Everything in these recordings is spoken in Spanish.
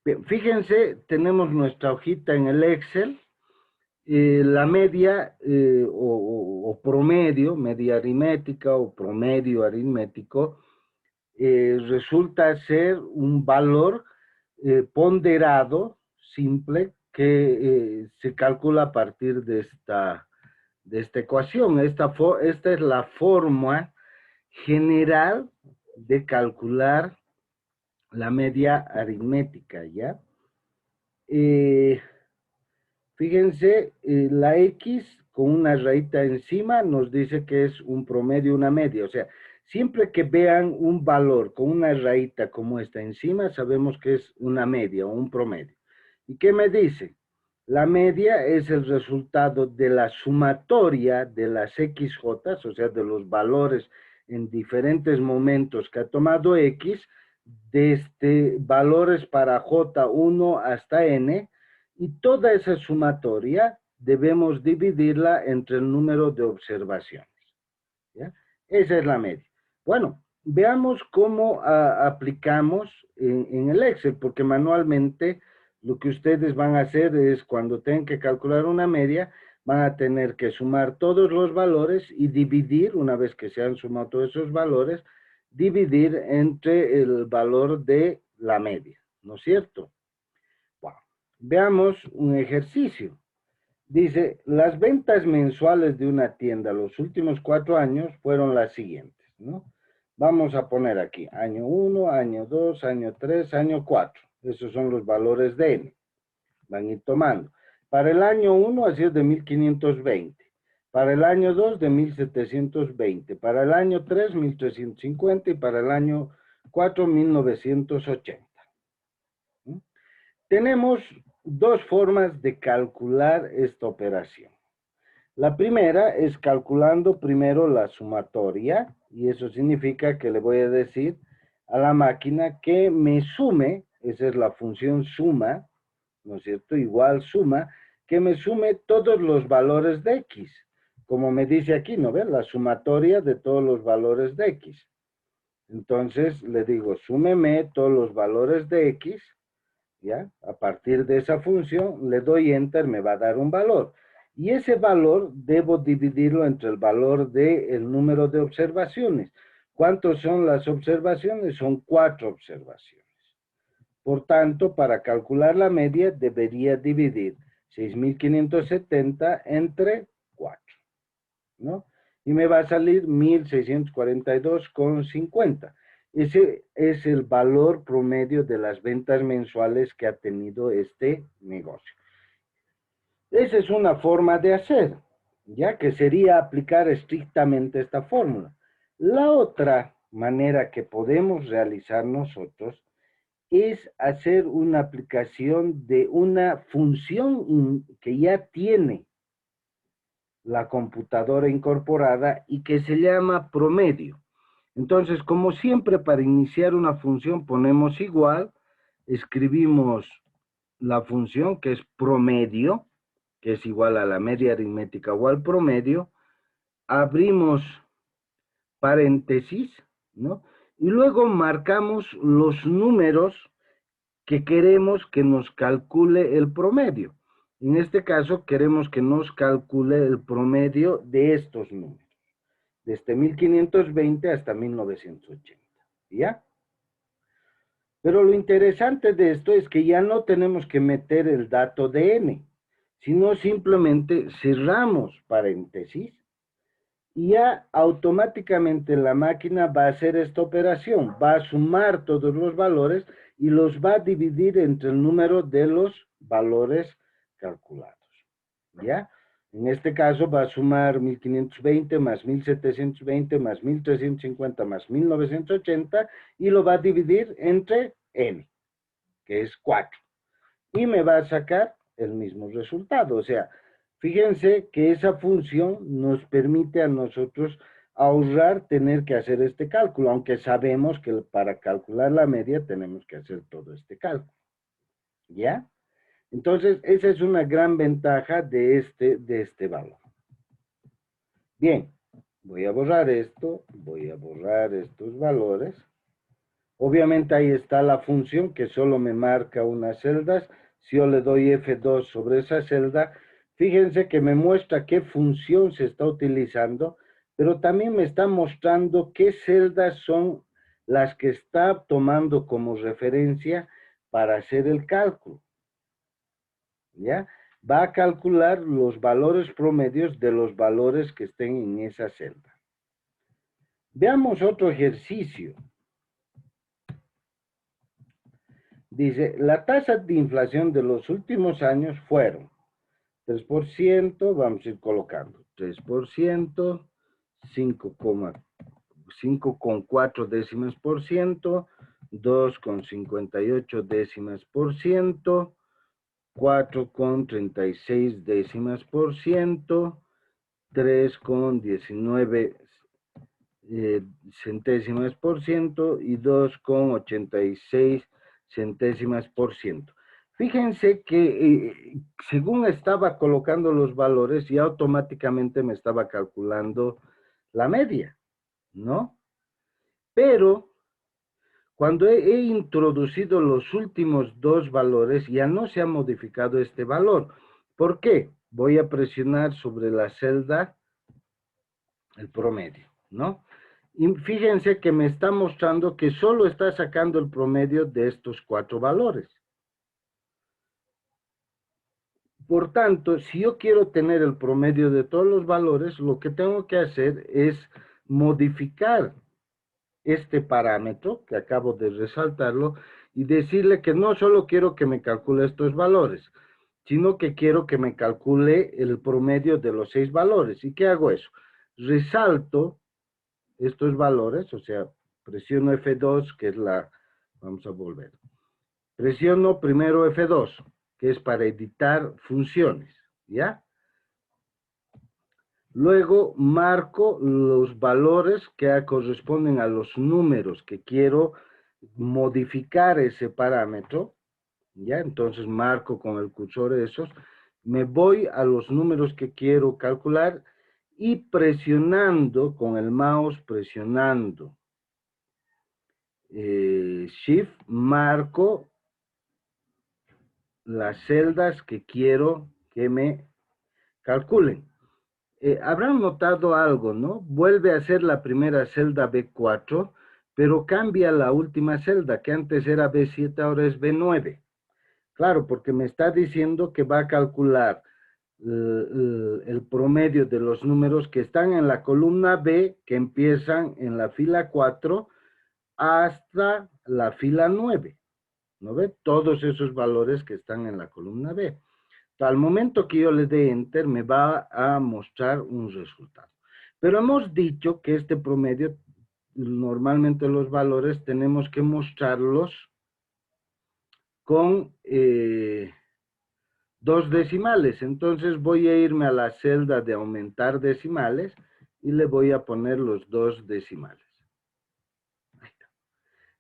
Bien, fíjense, tenemos nuestra hojita en el Excel. La media o promedio, media aritmética o promedio aritmético, resulta ser un valor ponderado, simple, que se calcula a partir de esta ecuación. Esta es la forma general de calcular la media aritmética, ¿ya? Fíjense, la X con una rayita encima nos dice que es un promedio, una media. O sea, siempre que vean un valor con una rayita como esta encima, sabemos que es una media o un promedio. ¿Y qué me dice? La media es el resultado de la sumatoria de las XJ, o sea, de los valores en diferentes momentos que ha tomado X, desde valores para J1 hasta N, y toda esa sumatoria debemos dividirla entre el número de observaciones, ¿ya? Esa es la media. Bueno, veamos cómo aplicamos en el Excel, porque manualmente lo que ustedes van a hacer es, cuando tengan que calcular una media, van a tener que sumar todos los valores y dividir, una vez que se han sumado todos esos valores, dividir entre el valor de la media, ¿no es cierto? Bueno, veamos un ejercicio. Dice, las ventas mensuales de una tienda los últimos 4 años fueron las siguientes, ¿no? Vamos a poner aquí, año 1, año 2, año 3, año 4. Esos son los valores de N. Van a ir tomando. Para el año 1 ha sido de 1520. Para el año 2 de 1720. Para el año 3, 1350. Y para el año 4, 1980. ¿Mm? Tenemos dos formas de calcular esta operación. La primera es calculando primero la sumatoria, y eso significa que le voy a decir a la máquina que me sume, esa es la función suma, ¿no es cierto? Igual suma, que me sume todos los valores de X, como me dice aquí, ¿no ves? La sumatoria de todos los valores de X. Entonces le digo, súmeme todos los valores de X, ¿ya? A partir de esa función le doy enter, me va a dar un valor. Y ese valor debo dividirlo entre el valor del número de observaciones. ¿Cuántos son las observaciones? Son 4 observaciones. Por tanto, para calcular la media debería dividir 6.570 entre 4, ¿no? Y me va a salir 1.642,50. Ese es el valor promedio de las ventas mensuales que ha tenido este negocio. Esa es una forma de hacer, ya que sería aplicar estrictamente esta fórmula. La otra manera que podemos realizar nosotros es hacer una aplicación de una función que ya tiene la computadora incorporada y que se llama promedio. Entonces, como siempre, para iniciar una función ponemos igual, escribimos la función que es promedio, que es igual a la media aritmética o al promedio, abrimos paréntesis, ¿no? Y luego marcamos los números que queremos que nos calcule el promedio. En este caso, queremos que nos calcule el promedio de estos números, desde 1520 hasta 1980, ¿ya? Pero lo interesante de esto es que ya no tenemos que meter el dato de n, sino simplemente cerramos paréntesis y ya automáticamente la máquina va a hacer esta operación, va a sumar todos los valores y los va a dividir entre el número de los valores calculados, ¿ya? En este caso va a sumar 1520 más 1720 más 1350 más 1980 y lo va a dividir entre n, que es 4. Y me va a sacar el mismo resultado. O sea, fíjense que esa función nos permite a nosotros ahorrar tener que hacer este cálculo, aunque sabemos que para calcular la media tenemos que hacer todo este cálculo. ¿Ya? Entonces, esa es una gran ventaja de este valor. Bien, voy a borrar esto, voy a borrar estos valores, Obviamente ahí está la función que solo me marca unas celdas. Si yo le doy F2 sobre esa celda, fíjense que me muestra qué función se está utilizando, pero también me está mostrando qué celdas son las que está tomando como referencia para hacer el cálculo. ¿Ya? Va a calcular los valores promedios de los valores que estén en esa celda. Veamos otro ejercicio. Dice, la tasa de inflación de los últimos años fueron 3%, vamos a ir colocando, 3%, 5,4 décimas por ciento, 2,58 décimas por ciento, 4,36 décimas por ciento, 3,19 centésimas por ciento y 2,86 centésimas por ciento. Fíjense que según estaba colocando los valores, ya automáticamente me estaba calculando la media, ¿no? Pero cuando he introducido los últimos dos valores, ya no se ha modificado este valor. ¿Por qué? Voy a presionar sobre la celda el promedio, ¿no? Y fíjense que me está mostrando que solo está sacando el promedio de estos cuatro valores. Por tanto, si yo quiero tener el promedio de todos los valores, lo que tengo que hacer es modificar este parámetro, que acabo de resaltarlo, y decirle que no solo quiero que me calcule estos valores, sino que quiero que me calcule el promedio de los 6 valores. ¿Y qué hago eso? Resalto estos valores, o sea, presiono F2, que es la, vamos a volver, presiono primero F2, que es para editar funciones, ¿ya? Luego marco los valores que corresponden a los números que quiero modificar ese parámetro, ¿ya? Entonces marco con el cursor esos, me voy a los números que quiero calcular y presionando con el mouse, presionando Shift, marco las celdas que quiero que me calculen. Habrán notado algo, ¿no? Vuelve a ser la primera celda B4, pero cambia la última celda, que antes era B7, ahora es B9. Claro, porque me está diciendo que va a calcular el promedio de los números que están en la columna B, que empiezan en la fila 4 hasta la fila 9. ¿No ve? Todos esos valores que están en la columna B. Al momento que yo le dé Enter, me va a mostrar un resultado. Pero hemos dicho que este promedio, normalmente los valores tenemos que mostrarlos con dos decimales. Entonces voy a irme a la celda de aumentar decimales y le voy a poner los dos decimales. Ahí está.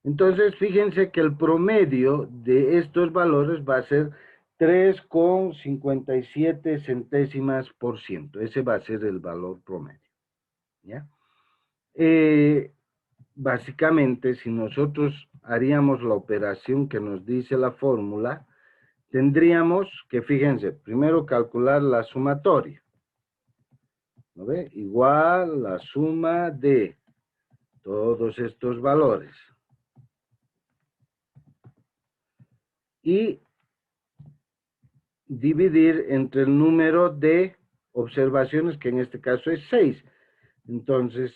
Entonces, fíjense que el promedio de estos valores va a ser 3,57 centésimas por ciento. Ese va a ser el valor promedio. ¿Ya? Básicamente, si nosotros haríamos la operación que nos dice la fórmula, tendríamos que, fíjense, primero calcular la sumatoria. ¿No ve? Igual la suma de todos estos valores. Y dividir entre el número de observaciones, que en este caso es 6. Entonces,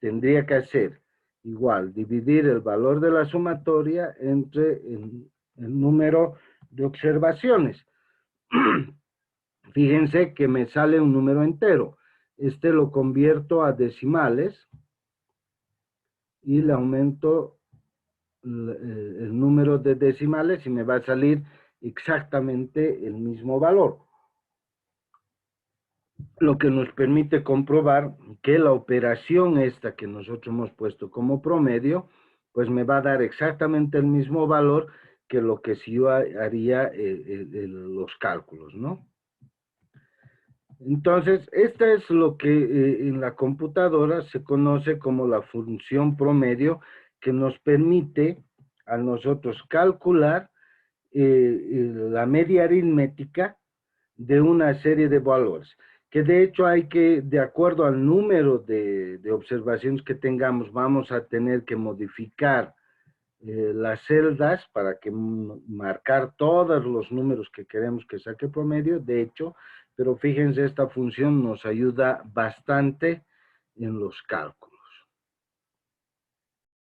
tendría que hacer igual, dividir el valor de la sumatoria entre el número de observaciones. Fíjense que me sale un número entero. Este lo convierto a decimales y le aumento el número de decimales y me va a salir exactamente el mismo valor. Lo que nos permite comprobar que la operación esta que nosotros hemos puesto como promedio, pues me va a dar exactamente el mismo valor que lo que si yo haría los cálculos, ¿no? Entonces, esta es lo que en la computadora se conoce como la función promedio, que nos permite a nosotros calcular la media aritmética de una serie de valores, que de hecho hay que, de acuerdo al número de observaciones que tengamos, vamos a tener que modificar las celdas para que marcar todos los números que queremos que saque promedio, de hecho, pero fíjense, esta función nos ayuda bastante en los cálculos.